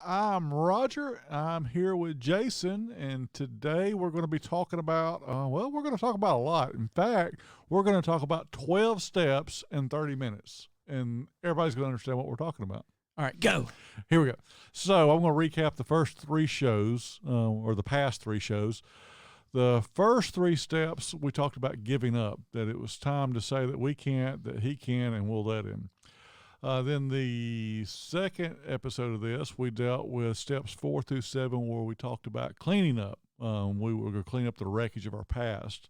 I'm Roger. I'm here with Jason, and today we're going to be talking about, we're going to talk about a lot. In fact, we're going to talk about 12 steps in 30 minutes, and everybody's going to understand what we're talking about. All right, go. Here we go. So I'm going to recap the first three shows, or the past three shows. The first three steps, we talked about giving up, that it was time to say that we can't, that he can, and we'll let him. Then the second episode of this, we dealt with steps 4 through 7, where we talked about cleaning up. We were going to clean up the wreckage of our past,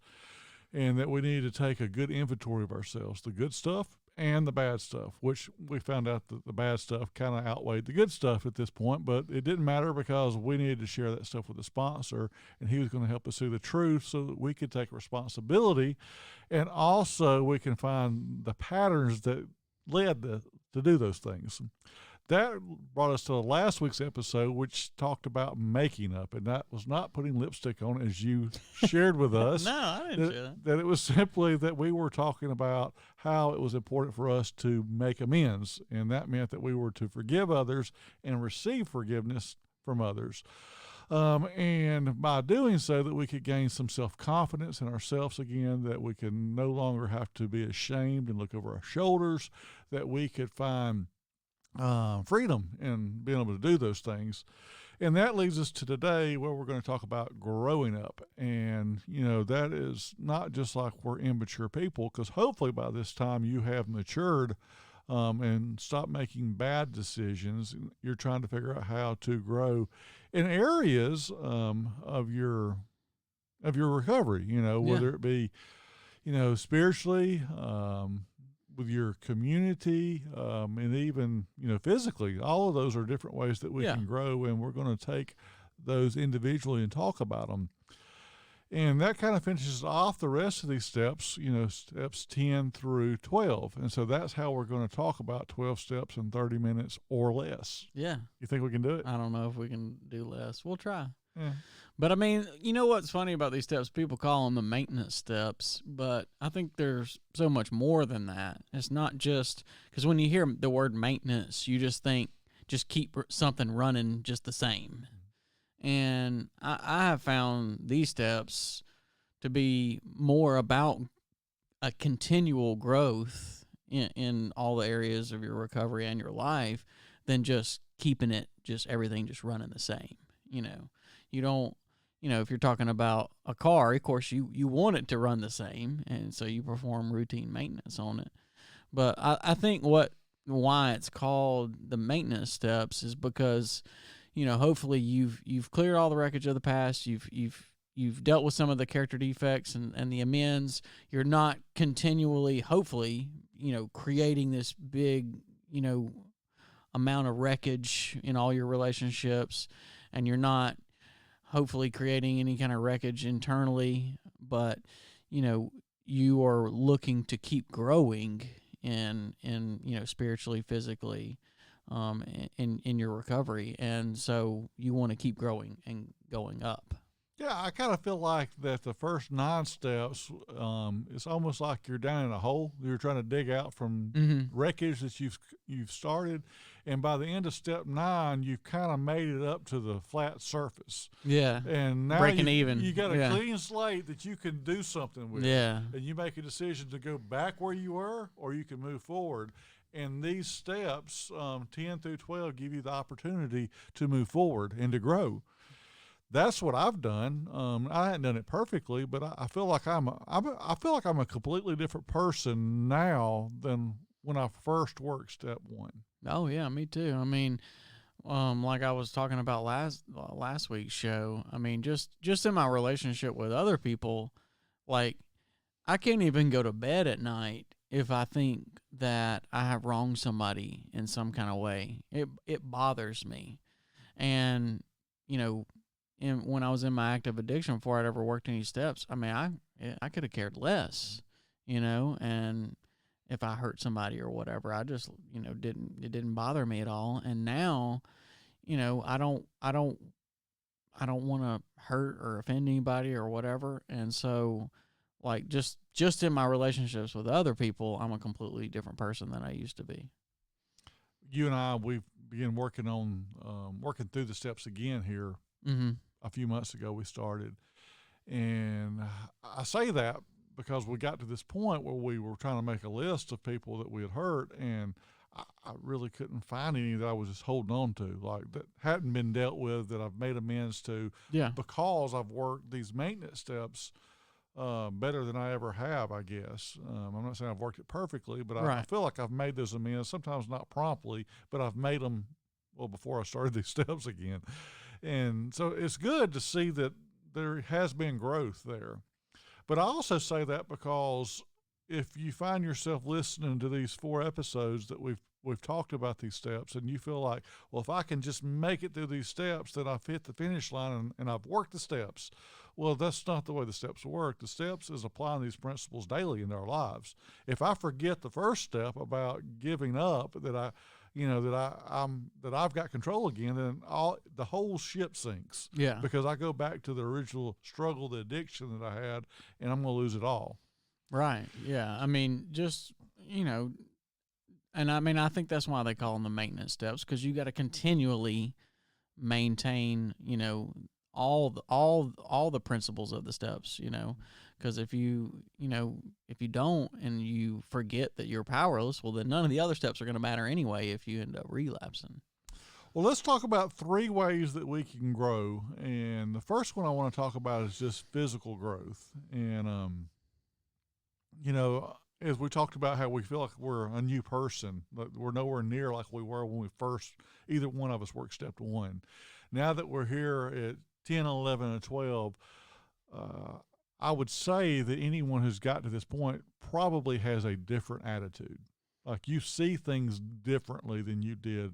and that we needed to take a good inventory of ourselves, the good stuff and the bad stuff, which we found out that the bad stuff kind of outweighed the good stuff at this point, but it didn't matter because we needed to share that stuff with the sponsor, and he was going to help us see the truth so that we could take responsibility, and also we can find the patterns that led to do those things. That brought us to last week's episode, which talked about making up, and that was not putting lipstick on, as you shared with us. No, I didn't share that. That it was simply that we were talking about how it was important for us to make amends, and that meant that we were to forgive others and receive forgiveness from others. And by doing so, that we could gain some self-confidence in ourselves again, that we could no longer have to be ashamed and look over our shoulders, that we could find freedom in being able to do those things. And that leads us to today, where we're going to talk about growing up. And, that is not just like we're immature people, because hopefully by this time you have matured and stop making bad decisions. You're trying to figure out how to grow in areas of your recovery, whether it be, spiritually, with your community, and even, physically. All of those are different ways that we can grow, and we're going to take those individually and talk about them. And that kind of finishes off the rest of these steps, steps 10 through 12. And so that's how we're going to talk about 12 steps in 30 minutes or less. Yeah. You think we can do it? I don't know if we can do less. We'll try. Yeah. But, I mean, you know what's funny about these steps? People call them the maintenance steps, but I think there's so much more than that. It's not just – because when you hear the word maintenance, you just think just keep something running just the same. And I have found these steps to be more about a continual growth in all the areas of your recovery and your life than just keeping it, just everything just running the same. You don't, if you're talking about a car, of course you want it to run the same, and so you perform routine maintenance on it. But I think why it's called the maintenance steps is because hopefully you've cleared all the wreckage of the past. You've dealt with some of the character defects and the amends. You're not continually, hopefully, creating this big, amount of wreckage in all your relationships, and you're not hopefully creating any kind of wreckage internally, but you are looking to keep growing in spiritually, physically, in your recovery, and so you want to keep growing and going up. Yeah, I kind of feel like that the first 9 steps, it's almost like you're down in a hole. You're trying to dig out from wreckage that you've started, and by the end of step 9, you've kind of made it up to the flat surface. Yeah, and now breaking even. You got a clean slate that you can do something with. Yeah, and you make a decision to go back where you were, or you can move forward. And these steps, 10 through 12, give you the opportunity to move forward and to grow. That's what I've done. I hadn't done it perfectly, but I feel like I'm a completely different person now than when I first worked step 1. Oh yeah, me too. I mean, like I was talking about last week's show. I mean, just in my relationship with other people, like I can't even go to bed at night if I think that I have wronged somebody in some kind of way. It bothers me, and when I was in my active addiction before I'd ever worked any steps, I mean, I could have cared less, and if I hurt somebody or whatever, I just, it didn't bother me at all. And now, I don't want to hurt or offend anybody or whatever. And so like just in my relationships with other people, I'm a completely different person than I used to be. You and I, we've began working through the steps again here Mm-hmm. a few months ago. We started, and I say that because we got to this point where we were trying to make a list of people that we had hurt, and I really couldn't find any that I was just holding on to, like that hadn't been dealt with, that I've made amends to, Yeah. because I've worked these maintenance steps better than I ever have, I guess. I'm not saying I've worked it perfectly, but I Right. feel like I've made those amends, sometimes not promptly, but I've made them, well, before I started these steps again. And so it's good to see that there has been growth there. But I also say that because if you find yourself listening to these 4 episodes that we've talked about these steps, and you feel like, well, if I can just make it through these steps, then I've hit the finish line and I've worked the steps. Well, that's not the way the steps work. The steps is applying these principles daily in our lives. If I forget the first step about giving up, that I've got control again, then the whole ship sinks. Yeah. Because I go back to the original struggle, the addiction that I had, and I'm going to lose it all. Right. Yeah. I mean, just, and I mean, I think that's why they call them the maintenance steps, because you got to continually maintain, all the principles of the steps, because if you don't and you forget that you're powerless, well, then none of the other steps are going to matter anyway if you end up relapsing. Well, let's talk about 3 ways that we can grow. And the first one I want to talk about is just physical growth. And, as we talked about how we feel like we're a new person, but we're nowhere near like we were when we first, either one of us worked step 1. Now that we're here at 10, 11, and 12, I would say that anyone who's got to this point probably has a different attitude. Like, you see things differently than you did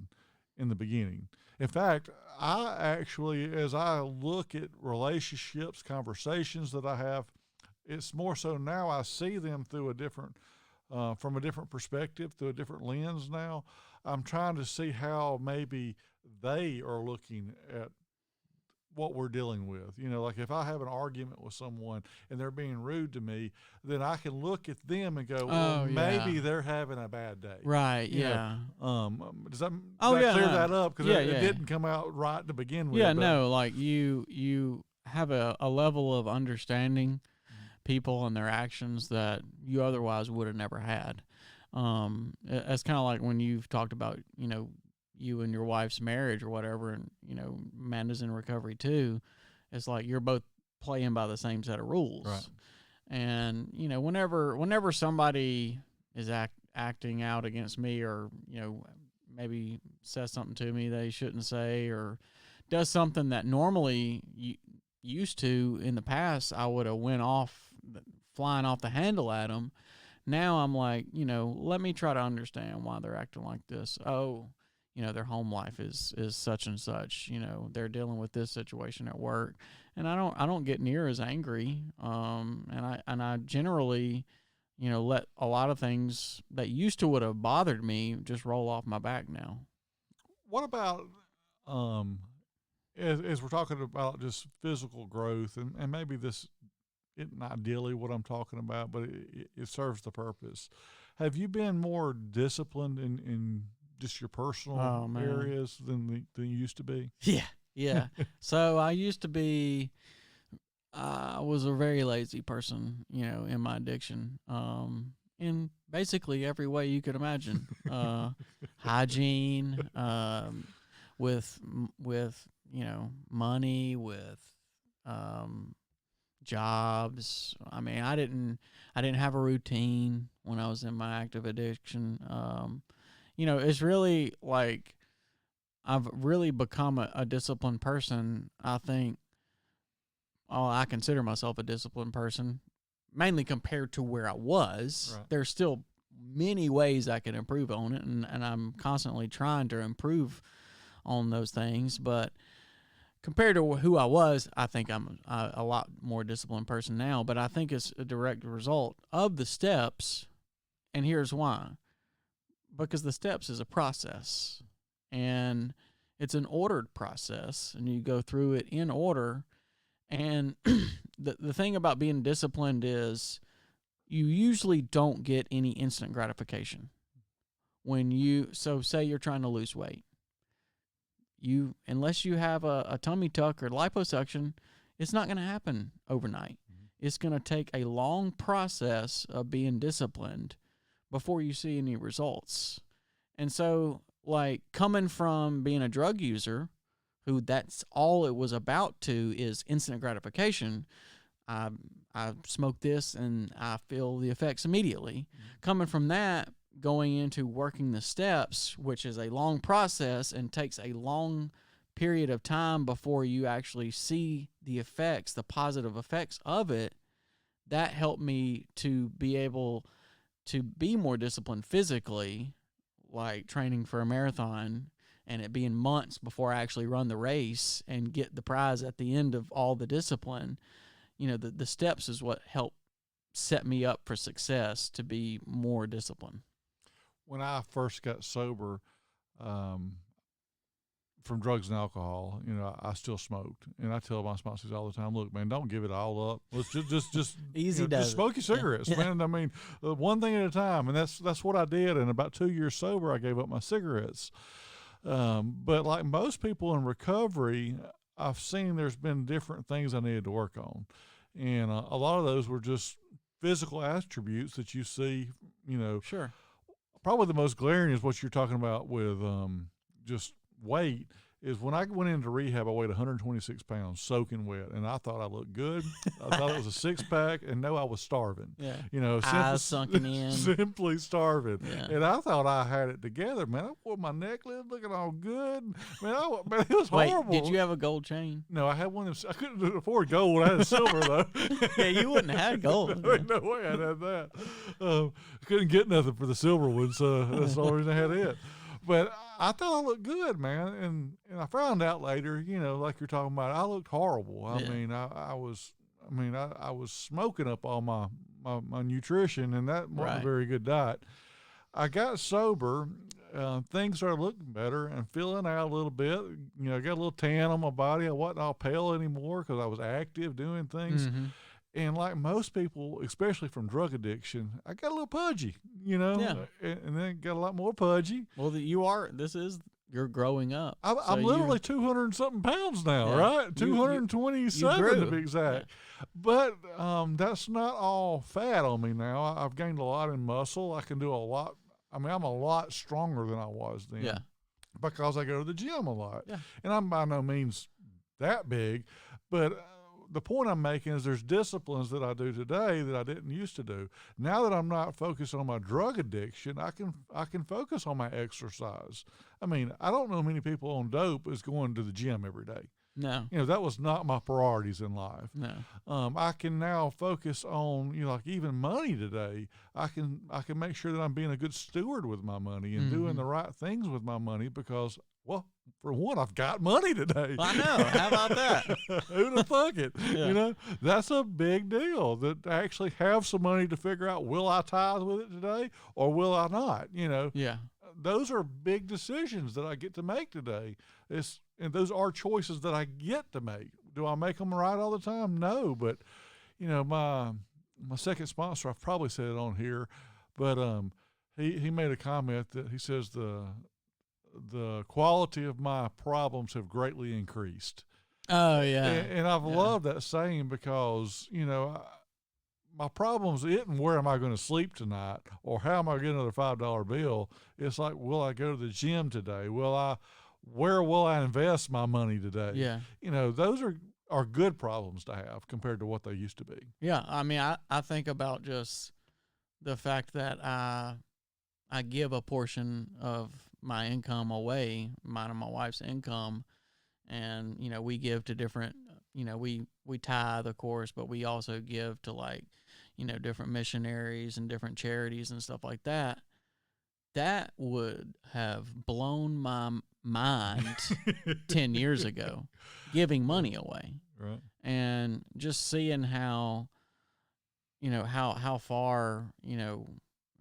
in the beginning. In fact, I actually, as I look at relationships, conversations that I have, it's more so now I see them through from a different perspective, through a different lens now. I'm trying to see how maybe they are looking at what we're dealing with. Like if I have an argument with someone and they're being rude to me, then I can look at them and go, well, maybe they're having a bad day. Right. Yeah. Does that yeah, clear no. that up? Because Yeah, it yeah. didn't come out right to begin with. Yeah. but- No, like you have a level of understanding people and their actions that you otherwise would have never had. It's kind of like when you've talked about, you and your wife's marriage or whatever, and, Amanda's in recovery too. It's like you're both playing by the same set of rules. Right. And, whenever somebody is acting out against me, or, maybe says something to me they shouldn't say, or does something that normally used to in the past, I would have went off, flying off the handle at them. Now I'm like, let me try to understand why they're acting like this. Oh, their home life is such and such. They're dealing with this situation at work, and I don't get near as angry. And I generally, let a lot of things that used to would have bothered me just roll off my back now. What about as we're talking about just physical growth, and maybe this isn't ideally what I'm talking about, but it serves the purpose. Have you been more disciplined in just your personal areas than you used to be? Yeah. So I used to be, I was a very lazy person, in my addiction, in basically every way you could imagine. Hygiene, with money, with jobs. I mean, I didn't have a routine when I was in my active addiction. It's really like I've really become a disciplined person. I think, I consider myself a disciplined person, mainly compared to where I was. Right. There's still many ways I can improve on it, and I'm constantly trying to improve on those things. But compared to who I was, I think I'm a lot more disciplined person now. But I think it's a direct result of the steps, and here's why. Because the steps is a process, and it's an ordered process, and you go through it in order. And the thing about being disciplined is you usually don't get any instant gratification. So say you're trying to lose weight. unless you have a tummy tuck or liposuction, it's not going to happen overnight. It's going to take a long process of being disciplined before you see any results. And so, like, coming from being a drug user, who that's all it was about to is instant gratification, I smoke this and I feel the effects immediately. Coming from that, going into working the steps, which is a long process and takes a long period of time before you actually see the effects, the positive effects of it, that helped me to be able to be more disciplined physically, like training for a marathon and it being months before I actually run the race and get the prize at the end of all the discipline. The steps is what helped set me up for success to be more disciplined. When I first got sober, from drugs and alcohol, I still smoked, and I tell my sponsors all the time, "Look, man, don't give it all up. Let's just easy does just smoke your cigarettes, man. I mean, one thing at a time." And that's what I did. And about 2 years sober, I gave up my cigarettes. But like most people in recovery, I've seen there's been different things I needed to work on, and a lot of those were just physical attributes that you see. Sure. Probably the most glaring is what you're talking about with just weight. Is when I went into rehab, I weighed 126 pounds, soaking wet, and I thought I looked good. I thought it was a six-pack, and no, I was starving. Yeah. Eyes sunken in. Simply starving. Yeah. And I thought I had it together, man. I wore my necklace looking all good. Man, it was Wait, horrible. did you have a gold chain? No, I had one of them. I couldn't afford gold. I had silver, though. Yeah, you wouldn't have had gold. No, no way I'd have that. I couldn't get nothing for the silver one, so that's the only reason I had it. But I thought I looked good, man, and I found out later, like you're talking about, I looked horrible. I mean, I was smoking up all my nutrition, and that wasn't a very good diet. I got sober. Things started looking better and filling out a little bit. I got a little tan on my body. I wasn't all pale anymore because I was active doing things. Mm-hmm. And like most people, especially from drug addiction, I got a little pudgy, and then got a lot more pudgy. Well, you're growing up. I'm literally 200 and something pounds now, right? 227 to be exact. Yeah. But that's not all fat on me now. I've gained a lot in muscle. I can do a lot. I mean, I'm a lot stronger than I was then. Yeah. Because I go to the gym a lot. Yeah. And I'm by no means that big, but the point I'm making is there's disciplines that I do today that I didn't used to do. Now that I'm not focused on my drug addiction, I can focus on my exercise. I mean, I don't know many people on dope is going to the gym every day. No. That was not my priorities in life. No. I can now focus on, like even money today. I can make sure that I'm being a good steward with my money and doing the right things with my money because, well, for one, I've got money today. I know. How about that? Who'd have thunk it? Yeah. That's a big deal that I actually have some money to figure out, will I tithe with it today or will I not? Yeah. Those are big decisions that I get to make today. And those are choices that I get to make. Do I make them right all the time? No, but my second sponsor, I've probably said it on here, but he made a comment that he says the quality of my problems have greatly increased. Oh yeah. And I've loved that saying because my problems isn't where am I going to sleep tonight or how am I getting another $5 bill. It's like, will I go to the gym today? Where will I invest my money today? Yeah. Those are good problems to have compared to what they used to be. Yeah. I mean, I think about just the fact that I give a portion of my income away, mine and my wife's income, and, we give to different, we tithe, of course, but we also give to different missionaries and different charities and stuff like that. That would have blown my mind 10 years ago, giving money away. Right. And just seeing how far,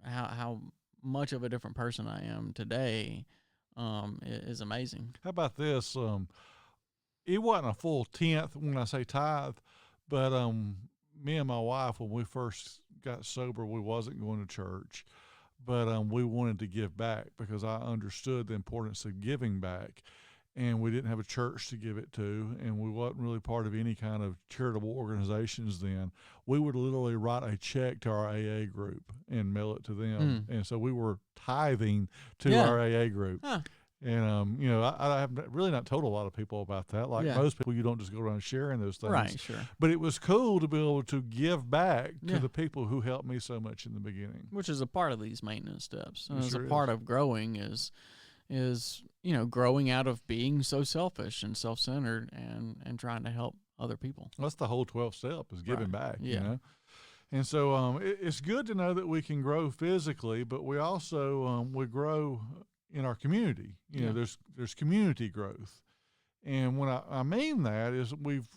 how much of a different person I am today is amazing. How about this? It wasn't a full tenth when I say tithe, but me and my wife, when we first got sober, we wasn't going to church. But we wanted to give back because I understood the importance of giving back. and we didn't have a church to give it to, and we wasn't really part of any kind of charitable organizations then. We would literally write a check to our AA group and mail it to them. And so we were tithing to our AA group. Huh. And, I have really not told a lot of people about that. Like most people, you don't just go around sharing those things. Right, sure. But it was cool to be able to give back to the people who helped me so much in the beginning. Which is a part of these maintenance steps. And Sure a part of growing is growing out of being so selfish and self-centered and trying to help other people. That's the whole 12th step, is giving back, Yeah. And so it's good to know that we can grow physically, but we also we grow in our community. There's community growth. And when I mean that is we've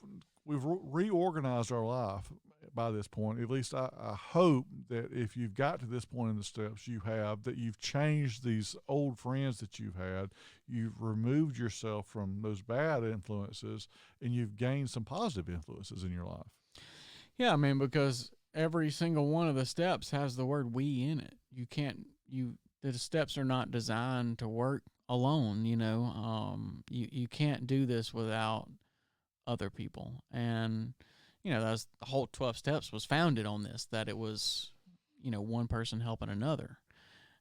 reorganized our life by this point. At least I hope that if you've got to this point in the steps, that you've changed these old friends that you've had, you've removed yourself from those bad influences, and you've gained some positive influences in your life. Yeah, I mean, because every single one of the steps has the word "we" in it. The steps are not designed to work alone. You can't do this without other people. And that's the whole 12 steps was founded on this, that it was one person helping another.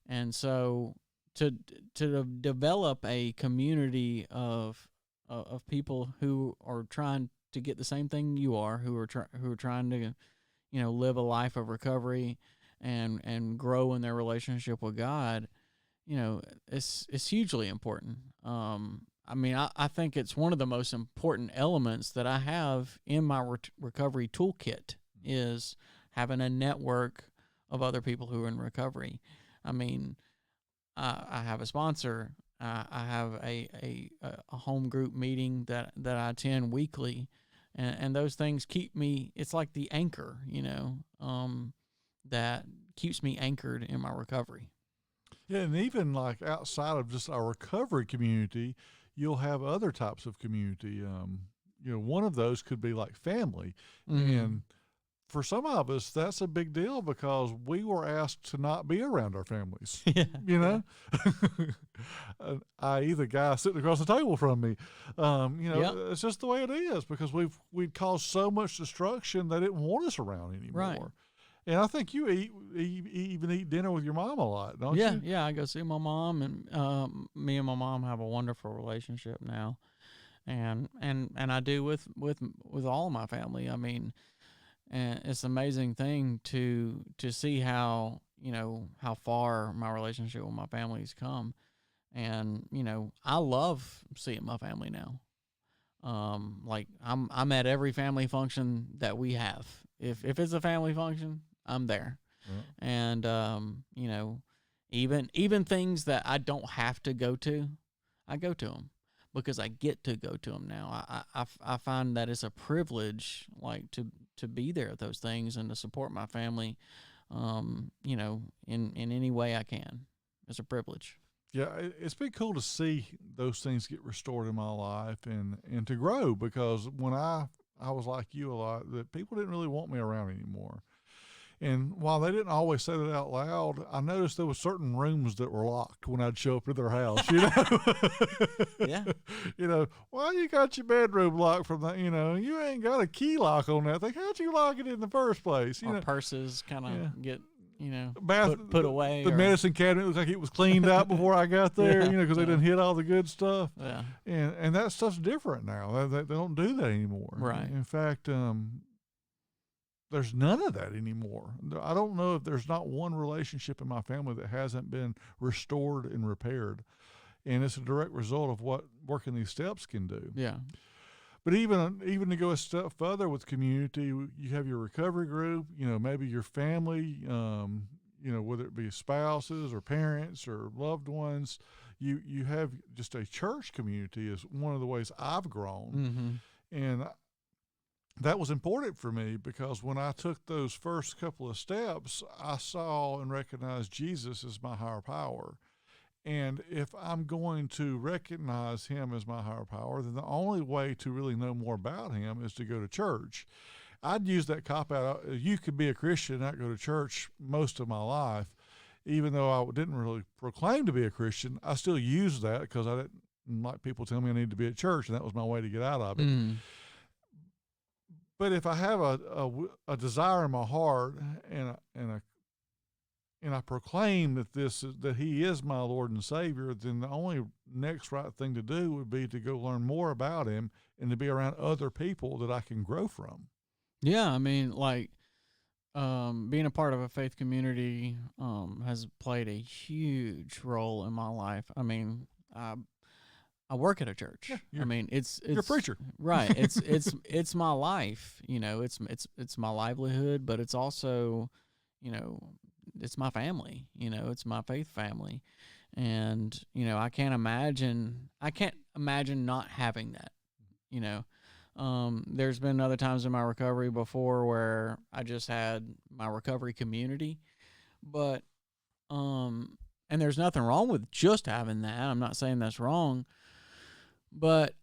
And so to develop a community of people who are trying to get the same thing you are, who are trying to live a life of recovery and grow in their relationship with God, it's hugely important. I mean, I think it's one of the most important elements that I have in my recovery toolkit is having a network of other people who are in recovery. I mean, I have a sponsor. I have a home group meeting that I attend weekly, and those things keep me. It's like the anchor, that keeps me anchored in my recovery. Yeah, and even like outside of just our recovery community, you'll have other types of community. One of those could be like family. Mm-hmm. And for some of us, that's a big deal because we were asked to not be around our families. Yeah. I.e. the guy sitting across the table from me. Yep. It's just the way it is because we'd caused so much destruction they didn't want us around anymore. Right. And I think you even eat dinner with your mom a lot, don't you? Yeah. I go see my mom, and me and my mom have a wonderful relationship now, and I do with all of my family. I mean, and it's an amazing thing to see how how far my relationship with my family's come, and I love seeing my family now. Like I'm at every family function that we have. If it's a family function, I'm there. Yeah. And even things that I don't have to go to, I go to them because I get to go to them now. I find that it's a privilege, like to be there at those things and to support my family, in any way I can. It's a privilege. Yeah, it's been cool to see those things get restored in my life and to grow, because when I was like you a lot, that people didn't really want me around anymore. And while they didn't always say that out loud, I noticed there were certain rooms that were locked when I'd show up to their house, Yeah. Why you got your bedroom locked from that? You ain't got a key lock on that thing. How'd you lock it in the first place? Or purses kind of get, Bath, put away. The medicine cabinet looked like it was cleaned out before I got there, because they didn't hit all the good stuff. Yeah. And that stuff's different now. They don't do that anymore. Right. In fact, there's none of that anymore. I don't know if there's not one relationship in my family that hasn't been restored and repaired. And it's a direct result of what working these steps can do. Yeah. But even to go a step further with community, you have your recovery group, maybe your family, whether it be spouses or parents or loved ones, you have just a church community is one of the ways I've grown. Mm-hmm. And that was important for me because when I took those first couple of steps, I saw and recognized Jesus as my higher power. And if I'm going to recognize him as my higher power, then the only way to really know more about him is to go to church. I'd use that cop out. You could be a Christian and not go to church most of my life. Even though I didn't really proclaim to be a Christian, I still used that because and like people tell me I need to be at church, and that was my way to get out of it. Mm. But if I have a desire in my heart, and I proclaim that He is my Lord and Savior, then the only next right thing to do would be to go learn more about Him and to be around other people that I can grow from. Yeah, I mean, like, being a part of a faith community has played a huge role in my life. I mean, I work at a church. Yeah, I mean, it's you're a preacher, right? It's my life. You know, it's my livelihood, but it's also, you know, it's my family. You know, it's my faith family, and you know, I can't imagine not having that. You know, there's been other times in my recovery before where I just had my recovery community, but and there's nothing wrong with just having that. I'm not saying that's wrong, but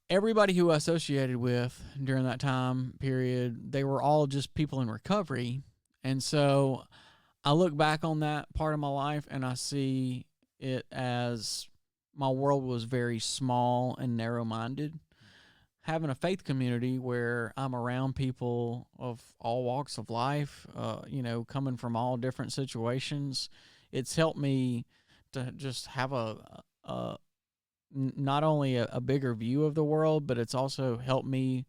everybody who I associated with during that time period, they were all just people in recovery, and so I look back on that part of my life and I see it as my world was very small and narrow-minded. Having a faith community where I'm around people of all walks of life, you know, coming from all different situations, it's helped me to just have not only a bigger view of the world, but it's also helped me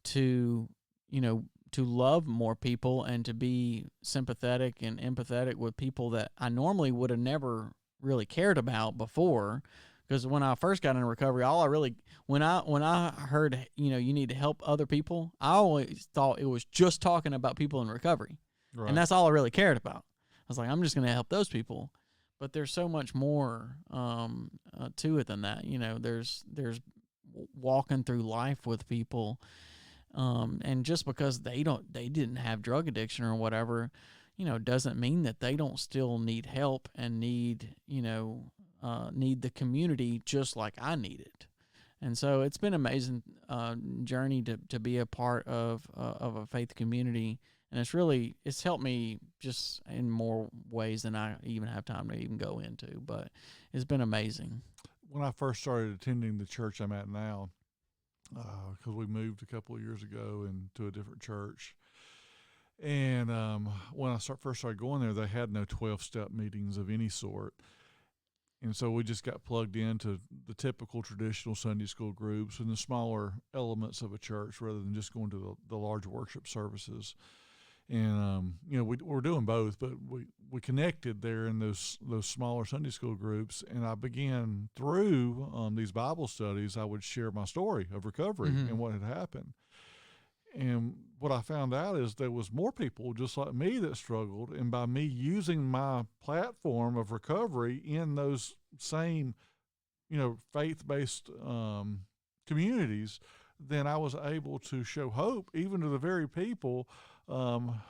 to, you know, to love more people and to be sympathetic and empathetic with people that I normally would have never really cared about before. Because when I first got into recovery, when I heard, you know, you need to help other people, I always thought it was just talking about people in recovery. right? And that's all I really cared about. I was like, I'm just going to help those people. But there's so much more to it than that. You know, there's walking through life with people, and just because they didn't have drug addiction or whatever, you know, doesn't mean that they don't still need help and need, you know, need the community just like I need it. And so it's been an amazing journey to be a part of a faith community, and it's helped me just in more ways than I even have time to even go into. But it's been amazing. When I first started attending the church I'm at now, because we moved a couple of years ago into a different church, and when I first started going there, they had no 12-step meetings of any sort. And so we just got plugged into the typical traditional Sunday school groups and the smaller elements of a church rather than just going to the large worship services. And, you know, we're doing both, but we connected there in those smaller Sunday school groups. And I began through these Bible studies, I would share my story of recovery and what had happened. And what I found out is there was more people just like me that struggled. And by me using my platform of recovery in those same, you know, faith-based communities, then I was able to show hope even to the very people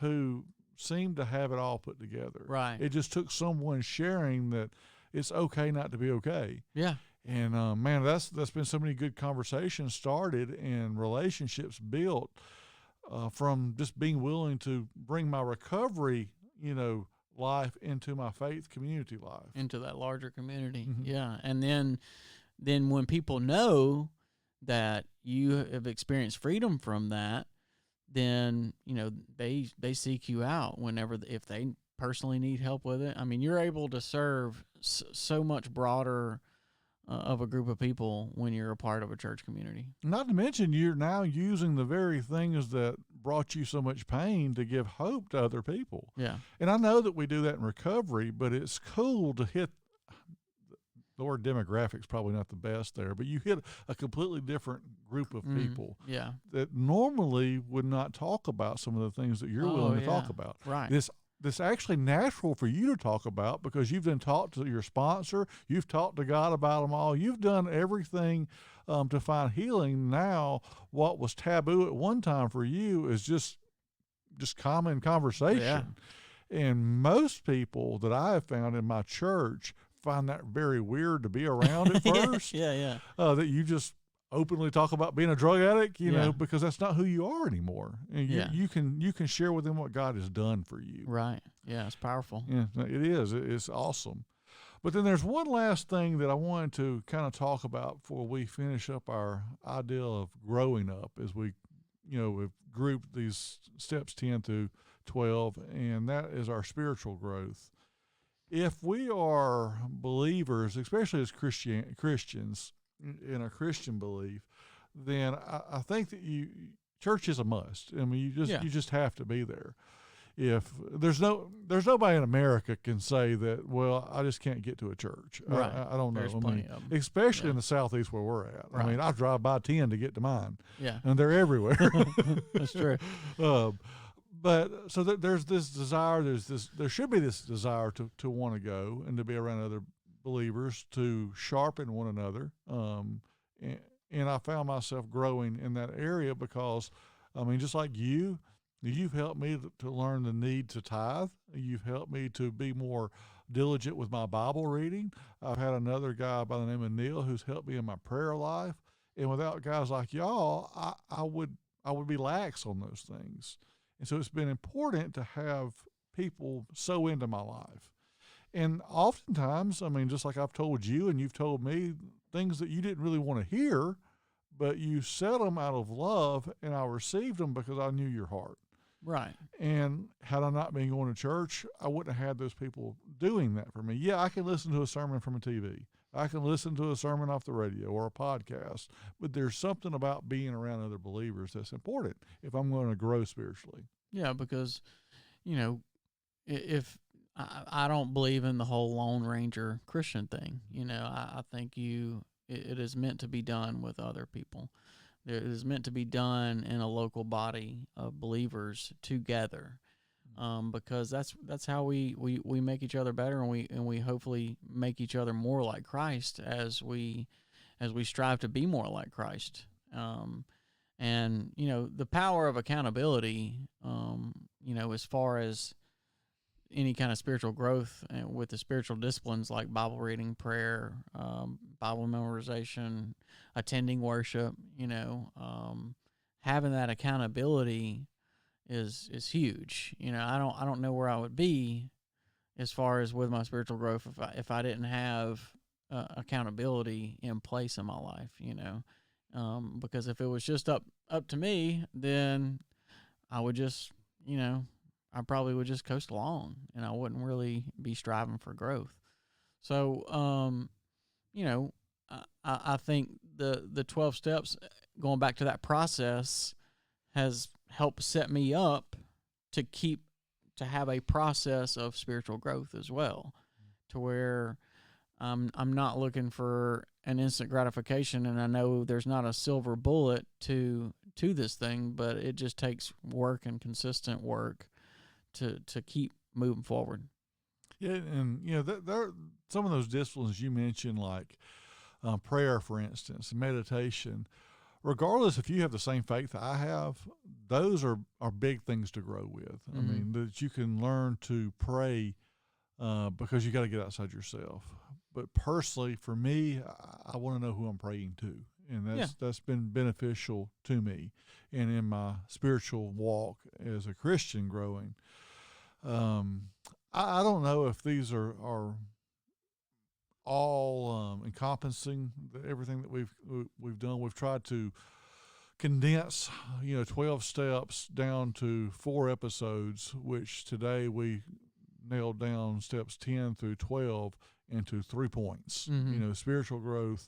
who seemed to have it all put together. Right. It just took someone sharing that it's okay not to be okay. Yeah. And man, that's been so many good conversations started and relationships built from just being willing to bring my recovery, you know, life into my faith community life, into that larger community. Mm-hmm. Yeah. And then when people know that you have experienced freedom from that, then, you know, they seek you out if they personally need help with it. I mean, you're able to serve so much broader of a group of people when you're a part of a church community. Not to mention you're now using the very things that brought you so much pain to give hope to other people. Yeah. And I know that we do that in recovery, but it's cool to hit the word demographics, probably not the best there, but you hit a completely different group of people Yeah. that normally would not talk about some of the things that you're willing to talk about. Right. This actually natural for you to talk about because you've then talked to your sponsor, you've talked to God about them all, you've done everything to find healing. Now, what was taboo at one time for you is just common conversation. Yeah. And most people that I have found in my church find that very weird to be around at first. Yeah. That you just openly talk about being a drug addict, you know, because that's not who you are anymore. And you can share with them what God has done for you. Right. Yeah, it's powerful. Yeah, it is. It's awesome. But then there's one last thing that I wanted to kind of talk about before we finish up our idea of growing up, as we've grouped these steps 10 through 12, and that is our spiritual growth. If we are believers, especially as Christians in a Christian belief, then I think that church is a must. I mean, you just have to be there. If there's nobody in America can say that, well, I just can't get to a church. Right. I don't know. There's I plenty mean, of 'em. especially in the Southeast where we're at. Right. I mean, I drive by 10 to get to mine. Yeah. And they're everywhere. That's true. But so there's this desire. There should be this desire to want to go and to be around other believers, to sharpen one another. And I found myself growing in that area because, I mean, just like you've helped me to learn the need to tithe. You've helped me to be more diligent with my Bible reading. I've had another guy by the name of Neil who's helped me in my prayer life. And without guys like y'all, I would be lax on those things. And so it's been important to have people so into my life. And oftentimes, I mean, just like I've told you and you've told me, things that you didn't really want to hear, but you said them out of love, and I received them because I knew your heart. Right. And had I not been going to church, I wouldn't have had those people doing that for me. Yeah, I can listen to a sermon from a TV. I can listen to a sermon off the radio or a podcast, but there's something about being around other believers that's important if I'm going to grow spiritually. Yeah, because, if I don't believe in the whole Lone Ranger Christian thing, I think it is meant to be done with other people. It is meant to be done in a local body of believers together, because that's how we make each other better, and we hopefully make each other more like Christ as we strive to be more like Christ. And the power of accountability, as far as any kind of spiritual growth with the spiritual disciplines like Bible reading, prayer, Bible memorization, attending worship, having that accountability is huge. I don't know where I would be as far as with my spiritual growth if I didn't have accountability in place in my life. Because if it was just up to me, then I would just, I probably would just coast along, and I wouldn't really be striving for growth. So, I think the 12 steps, going back to that process, has helped set me up to have a process of spiritual growth as well, to where I'm not looking for an instant gratification, and I know there's not a silver bullet to this thing, but it just takes work and consistent work to keep moving forward. Yeah, and there are some of those disciplines you mentioned, like prayer, for instance, and meditation. Regardless if you have the same faith I have, those are big things to grow with. Mm-hmm. I mean, that you can learn to pray because you got to get outside yourself. But personally, for me, I want to know who I'm praying to, and that's been beneficial to me, and in my spiritual walk as a Christian growing. I don't know if these are all encompassing everything that we've done. We've tried to condense 12 steps down to 4 episodes, which today we nailed down steps 10 through 12 into 3 points. Mm-hmm. Spiritual growth,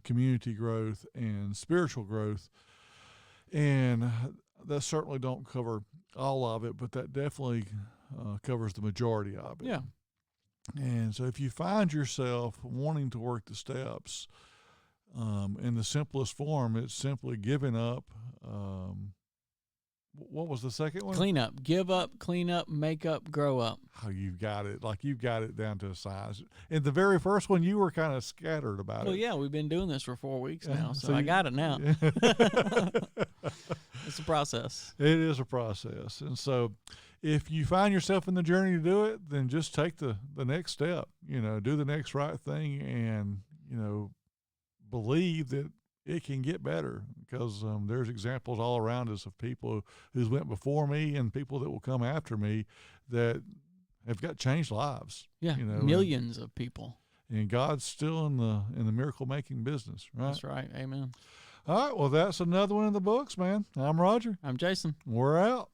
community growth, and spiritual growth. And that certainly don't cover all of it, but that definitely covers the majority of it. Yeah. And so if you find yourself wanting to work the steps, in the simplest form, it's simply giving up. What was the second one? Clean up, give up, clean up, make up, grow up. Oh, you've got it. Like, you've got it down to a science. In the very first one, you were kind of scattered about it. Well, yeah, we've been doing this for 4 weeks now, so I got it now. It's a process. It is a process. And so if you find yourself in the journey to do it, then just take the next step, do the next right thing, and, believe that it can get better, because there's examples all around us of people who's went before me and people that will come after me that have got changed lives. Yeah, You know, millions of people. And God's still in the miracle making business, right? That's right. Amen. All right. Well, that's another one in the books, man. I'm Roger. I'm Jason. We're out.